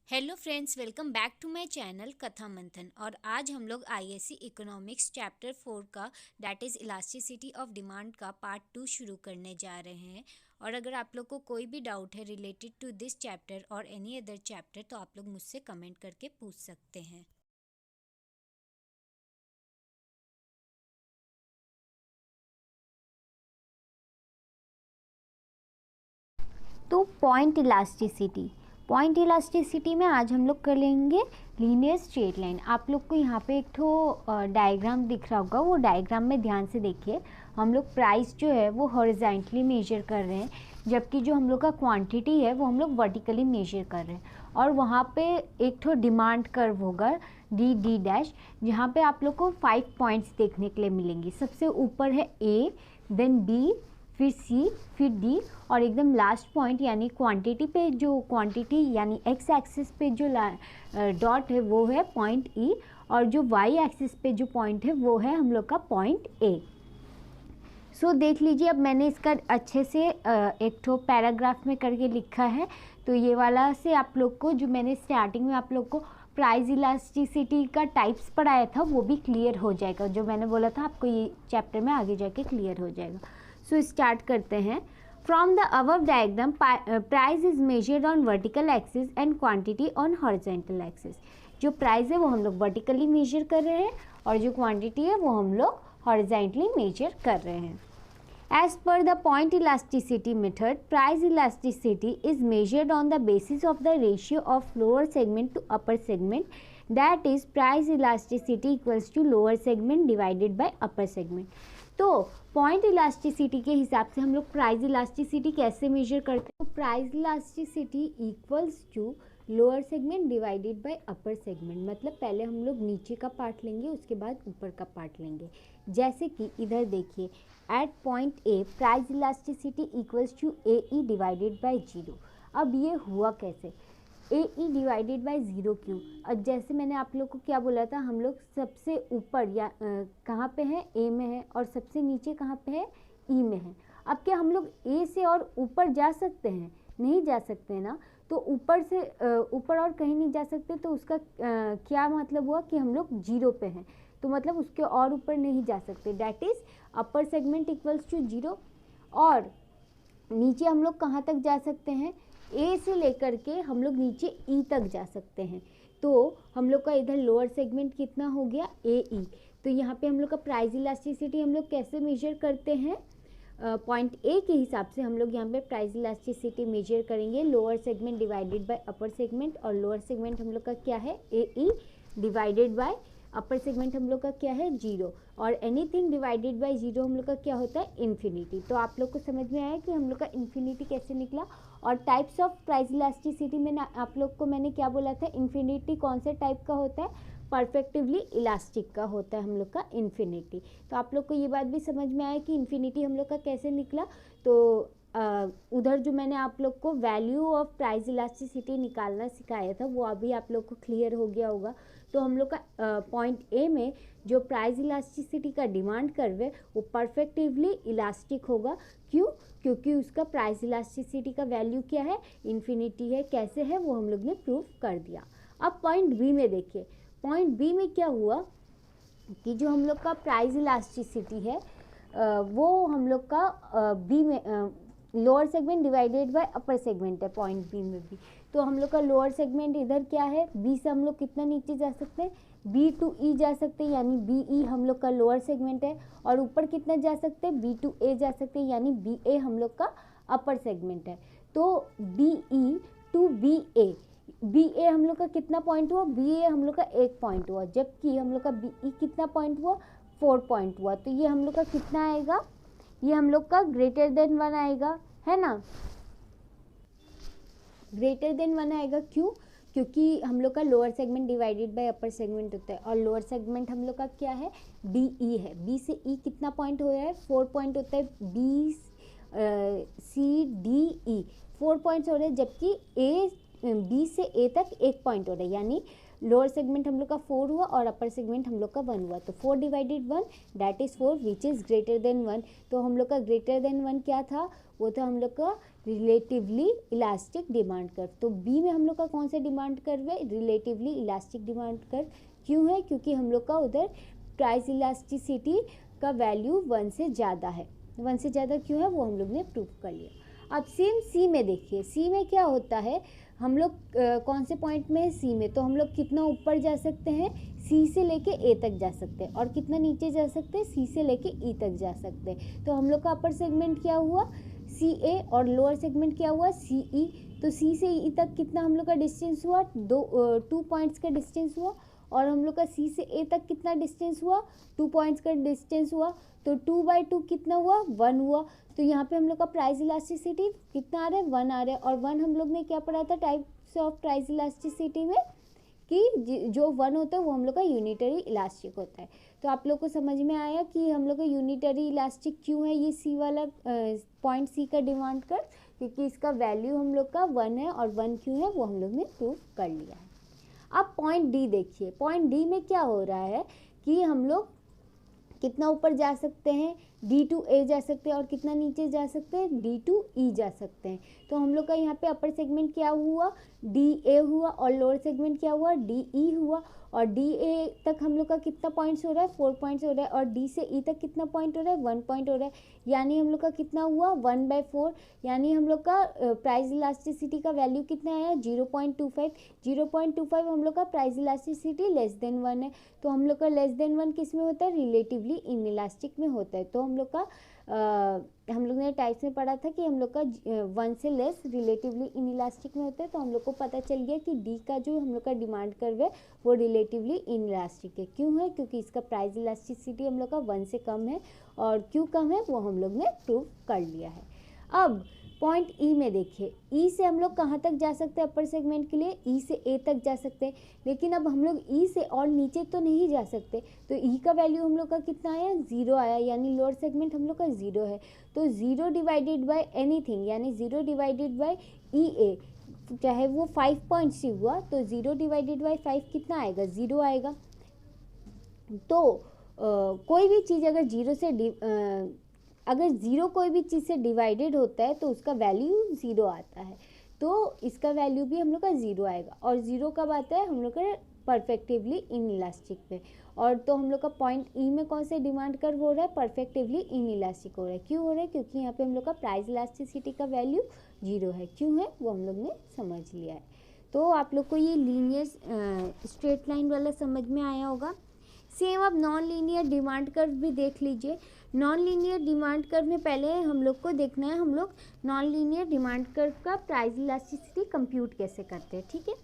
Hello friends, welcome back to my channel Katha Manthan. और आज हम लोग आईएससी इकोनॉमिक्स चैप्टर 4 का that is elasticity of demand का पार्ट 2 शुरू करने जा रहे हैं। और अगर आप लोग को कोई भी डाउट है रिलेटेड टू दिस चैप्टर और एनी अदर चैप्टर तो आप लोग मुझसे कमेंट करके पूछ सकते हैं। तो पॉइंट इलास्टिसिटी में आज हम लोग कर लेंगे लीनियर स्ट्रेट लाइन। आप लोग को यहाँ पे एक ठो डायग्राम दिख रहा होगा, वो डायग्राम में ध्यान से देखिए। हम लोग प्राइस जो है वो हॉरिजॉन्टली मेजर कर रहे हैं, जबकि जो हम लोग का क्वांटिटी है वो हम लोग वर्टिकली मेजर कर रहे हैं। और वहाँ पे एक ठो डिमांड कर्व होगा डी डैश, जहाँ पे आप लोग को 5 पॉइंट्स देखने के लिए मिलेंगे। सबसे ऊपर है ए, देन बी, फिर सी, फिर डी, और एकदम लास्ट पॉइंट यानी क्वांटिटी पे जो क्वांटिटी यानी एक्स एक्सिस पे जो डॉट है वो है पॉइंट ई, और जो वाई एक्सिस पे जो पॉइंट है वो है हम लोग का पॉइंट ए। सो देख लीजिए, अब मैंने इसका अच्छे से एक ठो पैराग्राफ में करके लिखा है। तो ये वाला से आप लोग को, जो मैंने स्टार्टिंग में आप लोग को प्राइस इलास्टिसिटी का टाइप्स पढ़ाया था, वो भी क्लियर हो जाएगा। जो मैंने बोला था आपको ये चैप्टर में आगे जाके क्लियर हो जाएगा। सो स्टार्ट करते हैं। From the above diagram, price is measured on vertical axis and quantity on horizontal axis. जो प्राइस है वो हम लोग वर्टिकली मेजर कर रहे हैं, और जो क्वांटिटी है वो हम लोग हॉरिजॉन्टली मेजर कर रहे हैं। As per the point elasticity method, price elasticity is measured on the basis of the ratio of lower segment to upper segment. That is, price elasticity equals to lower segment divided by upper segment. तो point elasticity के हिसाब से हम लोग price elasticity कैसे major करते हैं? तो price elasticity equals to lower segment divided by upper segment. मतलब पहले हम लोग नीचे का पार्ट लेंगे, उसके बाद ऊपर का पार्ट लेंगे। जैसे कि इधर देखिए, at point A price elasticity equals to A E divided by 0। अब ये हुआ कैसे? ए ई डिवाइडेड बाई 0 क्यों? और जैसे मैंने आप लोग को क्या बोला था, हम लोग सबसे ऊपर या कहाँ पे है? ए में है, और सबसे नीचे कहाँ पे है? ई में है। अब क्या हम लोग ए से और ऊपर जा सकते हैं? नहीं जा सकते ना। तो ऊपर से ऊपर और कहीं नहीं जा सकते, तो उसका क्या मतलब हुआ कि हम लोग 0 पे हैं। तो मतलब उसके और ऊपर नहीं जा सकते। That is upper segment equals to 0। और नीचे हम लोग कहाँ तक जा सकते हैं? ए से लेकर के हम लोग नीचे ई तक जा सकते हैं। तो हम लोग का इधर लोअर सेगमेंट कितना हो गया? ए ई। तो यहाँ पे हम लोग का प्राइस इलास्टिसिटी हम लोग कैसे मेजर करते हैं? पॉइंट ए के हिसाब से हम लोग यहाँ पे प्राइस इलास्टिसिटी मेजर करेंगे lower segment divided by upper segment. और लोअर सेगमेंट हम लोग का क्या है? ए E divided by upper segment हम लोग का क्या है? 0। और एनीथिंग डिवाइडेड बाय 0 हम लोग का क्या होता है? इन्फिनिटी। तो आप लोग को समझ में आया कि हम लोग का इन्फिनिटी कैसे निकला। और टाइप्स ऑफ प्राइस इलास्टिसिटी में ना आप लोग को मैंने क्या बोला था? इन्फिनिटी कौन से टाइप का होता है? परफेक्टिवली इलास्टिक का होता है हम लोग का इन्फिनिटी। तो आप लोग को ये बात भी समझ में आया कि इन्फिनिटी हम लोग का कैसे निकला। तो उधर जो मैंने आप लोग को वैल्यू ऑफ प्राइस इलास्टिसिटी निकालना सिखाया था, वो अभी आप लोग को क्लियर हो गया होगा। तो हम लोग का पॉइंट ए में जो प्राइस इलास्टिसिटी का डिमांड कर्व है वो परफेक्टिवली इलास्टिक होगा। क्यों? क्योंकि उसका प्राइस इलास्टिसिटी का वैल्यू क्या है? इन्फिनिटी है। कैसे है वो हम लोग ने प्रूव कर दिया। अब पॉइंट बी में देखिए, पॉइंट बी में क्या हुआ कि जो हम लोग का प्राइस इलास्टिसिटी है वो हम लोग का बी में lower segment divided by upper segment है पॉइंट बी में भी। तो हम लोग का लोअर सेगमेंट इधर क्या है? बी से हम लोग कितना नीचे जा सकते हैं? बी टू ई जा सकते हैं, यानी बी ई हम लोग का लोअर सेगमेंट है। और ऊपर कितना जा सकते हैं? बी टू ए जा सकते हैं, यानी बी ए हम लोग का अपर सेगमेंट है। तो B E to B A, B A हम लोग का कितना पॉइंट हुआ? बी ए हम लोग का 1 पॉइंट हुआ, जबकि हम लोग का बी ई कितना पॉइंट हुआ? 4 पॉइंट हुआ। तो ये हम लोग का कितना आएगा? ये हम लोग का ग्रेटर देन 1 आएगा, है ना? ग्रेटर देन 1 आएगा। क्यों? क्योंकि हम लोग का lower segment divided by upper segment होता है, और लोअर सेगमेंट हम लोग का क्या है? डी ई है। बी से ई कितना पॉइंट हो रहा है? 4 पॉइंट होता है। B C D E 4 points हो रहे हैं, जबकि ए बी से ए तक 1 पॉइंट हो रहा है, यानी लोअर सेगमेंट हम लोग का 4 हुआ और अपर सेगमेंट हम लोग का 1 हुआ। तो 4 divided 1 that is 4 which is greater than 1। तो हम लोग का ग्रेटर देन 1 क्या था, वो था हम लोग का रिलेटिवली इलास्टिक डिमांड कर्व। तो बी में हम लोग का कौन सा डिमांड कर्व है, रिलेटिवली इलास्टिक डिमांड कर्व। क्यों है, क्योंकि हम लोग का उधर प्राइस इलास्टिसिटी का वैल्यू 1 से ज़्यादा है। 1 से ज़्यादा क्यों है वो हम लोग ने प्रूव कर लिया। अब सेम सी में देखिए, सी में क्या होता है, हम लोग कौन से पॉइंट में है, सी में। तो हम लोग कितना ऊपर जा सकते हैं, सी से लेके ए तक जा सकते हैं, और कितना नीचे जा सकते हैं, सी से लेके ई तक जा सकते हैं। तो हम लोग का अपर सेगमेंट क्या हुआ, सी ए, और लोअर सेगमेंट क्या हुआ, सी ई। तो सी से ई तक कितना हम लोग का डिस्टेंस हुआ, 2 पॉइंट्स का डिस्टेंस हुआ। और हम लोग का सी से ए तक कितना डिस्टेंस हुआ, 2 पॉइंट्स का डिस्टेंस हुआ। तो 2/2 कितना हुआ, 1 हुआ। तो यहाँ पे हम लोग का प्राइस इलास्टिसिटी कितना आ रहा है, 1 आ रहा है। और 1 हम लोग ने क्या पढ़ा था टाइप्स ऑफ प्राइस इलास्टिसिटी में, कि जो 1 होता है वो हम लोग का यूनिटरी इलास्टिक होता है। तो आप लोग को समझ में आया कि हम लोग का यूनिटरी इलास्टिक क्यों है, ये सी वाला पॉइंट सी का डिमांड कर, क्योंकि इसका वैल्यू हम लोग का 1 है, और 1 क्यों है वो हम लोग ने प्रूव कर लिया है। अब पॉइंट डी देखिए, पॉइंट डी में क्या हो रहा है कि हम लोग कितना ऊपर जा सकते हैं, डी टू ए जा सकते हैं, और कितना नीचे जा सकते हैं, डी टू ई जा सकते हैं। तो हम लोग का यहाँ पे अपर सेगमेंट क्या हुआ, डी ए हुआ, और लोअर सेगमेंट क्या हुआ, डी ई हुआ। और डी ए तक हम लोग का कितना पॉइंट्स हो रहा है, 4 पॉइंट्स हो रहा है। और डी से ई तक कितना पॉइंट हो रहा है, 1 पॉइंट हो रहा है। यानी हम लोग का कितना हुआ, 1/4। यानी हम लोग का प्राइस इलास्टिसिटी का वैल्यू कितना आया, 0.25। 0.25 हम लोग का प्राइस इलास्टिसिटी लेस देन 1 है। तो हम लोग का लेस देन 1 किस में होता है, रिलेटिवली इनइलास्टिक में होता है। तो हम लोग का हम लोग ने टाइप्स में पढ़ा था कि हम लोग का 1 से लेस रिलेटिवली इनइलास्टिक में होता है। तो हम लोग को पता चल गया कि डी का जो हम लोग का डिमांड कर्व है वो रिलेटिवली इनइलास्टिक है। क्यों है, क्योंकि इसका प्राइस इलास्टिसिटी हम लोग का 1 से कम है। और क्यों कम है वो हम लोग ने प्रूव कर लिया है। अब पॉइंट ई में देखिए, ई से हम लोग कहाँ तक जा सकते हैं अपर सेगमेंट के लिए, ई से ए तक जा सकते हैं। लेकिन अब हम लोग ई से और नीचे तो नहीं जा सकते। तो ई का वैल्यू हम लोग का कितना आया, 0 आया, यानी लोअर सेगमेंट हम लोग का 0 है। तो 0 डिवाइडेड बाय एनीथिंग, यानी 0 डिवाइडेड बाय ई ए, चाहे वो 5 पॉइंट्स ही हुआ, तो 0 डिवाइडेड बाय 5 कितना आएगा, 0 आएगा। तो कोई भी चीज़ अगर अगर 0 कोई भी चीज़ से डिवाइडेड होता है तो उसका वैल्यू 0 आता है। तो इसका वैल्यू भी हम लोग का 0 आएगा। और 0 कब आता है, हम लोग का परफेक्टिवली इनइलास्टिक में। और तो हम लोग का पॉइंट ई में कौन से डिमांड कर्व हो रहा है, परफेक्टिवली इनइलास्टिक हो रहा है। क्यों हो रहा है, क्योंकि यहाँ पे हम लोग का प्राइस इलास्टिसिटी का वैल्यू 0 है। क्यों है वो हम लोग ने समझ लिया है। तो आप लोग को ये लीनियर स्ट्रेट लाइन वाला समझ में आया होगा। सेम अब नॉन लीनियर डिमांड कर्व भी देख लीजिए। नॉन लीनियर डिमांड कर्व में पहले हम लोग को देखना है, हम लोग नॉन लीनियर डिमांड कर्व का प्राइस इलास्टिसिटी कंप्यूट कैसे करते हैं, ठीक है।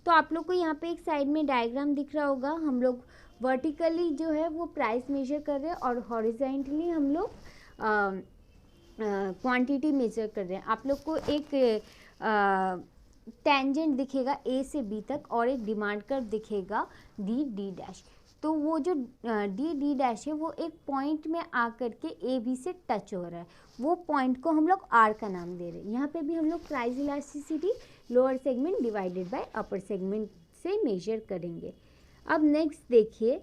तो आप लोग को यहाँ पे एक साइड में डायग्राम दिख रहा होगा। हम लोग वर्टिकली जो है वो प्राइस मेजर कर रहे हैं, और हॉरिजेंटली हम लोग क्वांटिटी मेजर कर रहे हैं। आप लोग को एक टेंजेंट दिखेगा ए से बी तक, और एक डिमांड कर्व दिखेगा डी डैश। तो वो जो डी डैश है वो एक पॉइंट में आकर के ए बी से टच हो रहा है। वो पॉइंट को हम लोग आर का नाम दे रहे हैं। यहाँ पे भी हम लोग price elasticity lower segment divided by upper segment से मेजर करेंगे। अब नेक्स्ट देखिए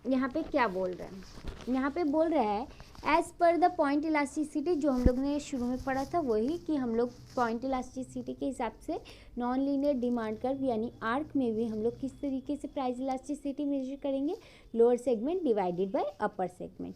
यहाँ पे क्या बोल रहा है। यहाँ पे बोल रहा है as per the point elasticity, जो हम लोग ने शुरू में पढ़ा था वही, कि हम लोग पॉइंट इलास्टिसिटी के हिसाब से नॉन लीनियर डिमांड कर्व यानी आर्क में भी हम लोग किस तरीके से प्राइस इलास्टिसिटी मेजर करेंगे, lower segment divided by upper segment.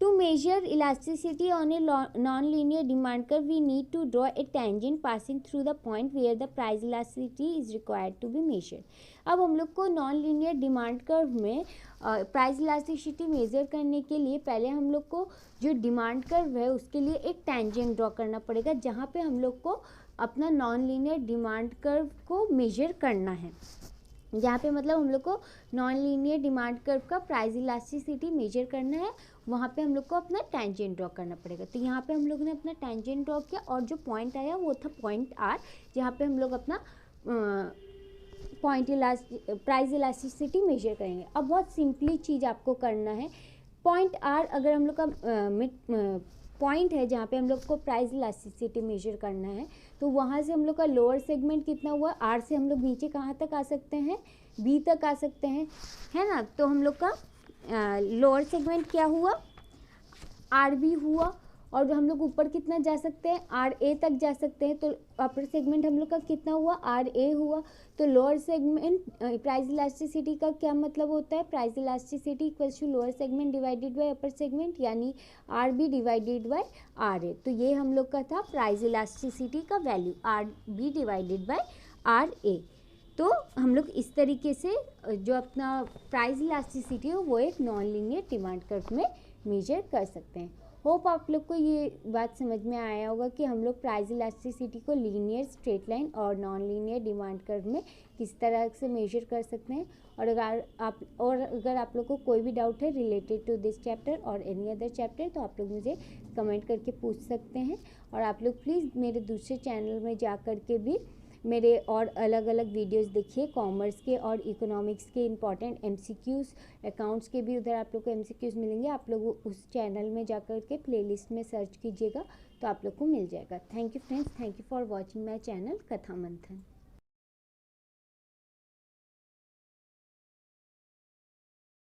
To measure elasticity on a non-linear demand curve, we need to draw a tangent passing through the point where the price elasticity is required to be measured. अब हम लोग को non linear demand curve में price elasticity major करने के लिए पहले हम लोग को जो डिमांड कर्व है उसके लिए एक टेंजेंट ड्रॉ करना पड़ेगा, जहाँ पे हम लोग को अपना नॉन लीनियर डिमांड कर्व को मेजर करना है। जहाँ पे मतलब हम लोग को नॉन लीनियर डिमांड कर्व का प्राइस इलास्टिसिटी मेजर करना है, वहाँ पे हम लोग को अपना टेंजेंट ड्रॉ करना पड़ेगा। तो यहाँ पे हम लोग ने अपना टेंजेंट ड्रॉ किया, और जो पॉइंट आया वो था पॉइंट आर, जहाँ पे हम लोग अपना प्राइस इलास्टिसिटी मेजर करेंगे। अब बहुत सिंपली चीज़ आपको करना है। पॉइंट आर अगर हम लोग का पॉइंट है जहाँ पे हम लोग को प्राइस इलास्टिसिटी मेजर करना है, तो वहाँ से हम लोग का लोअर सेगमेंट कितना हुआ, आर से हम लोग नीचे कहाँ तक आ सकते हैं, बी तक आ सकते हैं, है ना। तो हम लोग का लोअर सेगमेंट क्या हुआ, आर बी हुआ, और हम लोग ऊपर कितना जा सकते हैं, आर ए तक जा सकते हैं। तो अपर सेगमेंट हम लोग का कितना हुआ, आर ए हुआ। तो लोअर सेगमेंट प्राइस इलास्टिसिटी का क्या मतलब होता है, price elasticity equals to lower segment divided by upper segment, यानी R B divided by R A. तो ये हम लोग का था प्राइस इलास्टिसिटी का value, R B divided by R A. तो हम लोग इस तरीके से जो अपना प्राइस इलास्टिसिटी है वो एक नॉन लीनियर डिमांड कर्व में मेजर कर सकते हैं। होप आप लोग को ये बात समझ में आया होगा कि हम लोग प्राइस इलास्टिसिटी को लीनियर, स्ट्रेट लाइन और नॉन लीनियर डिमांड कर्व में किस तरह से मेजर कर सकते हैं। और अगर आप लोग को कोई भी डाउट है रिलेटेड टू दिस चैप्टर और एनी अदर चैप्टर, तो आप लोग मुझे कमेंट करके पूछ सकते हैं। और आप लोग प्लीज़ मेरे दूसरे चैनल में जा कर के भी मेरे और अलग अलग वीडियोस देखिए, कॉमर्स के और इकोनॉमिक्स के इंपॉर्टेंट एमसीक्यूज़, अकाउंट्स के भी उधर आप लोग को एमसीक्यूज़ मिलेंगे। आप लोग उस चैनल में जाकर के प्लेलिस्ट में सर्च कीजिएगा तो आप लोग को मिल जाएगा। Thank you friends, thank you for watching my channel Katha मंथन।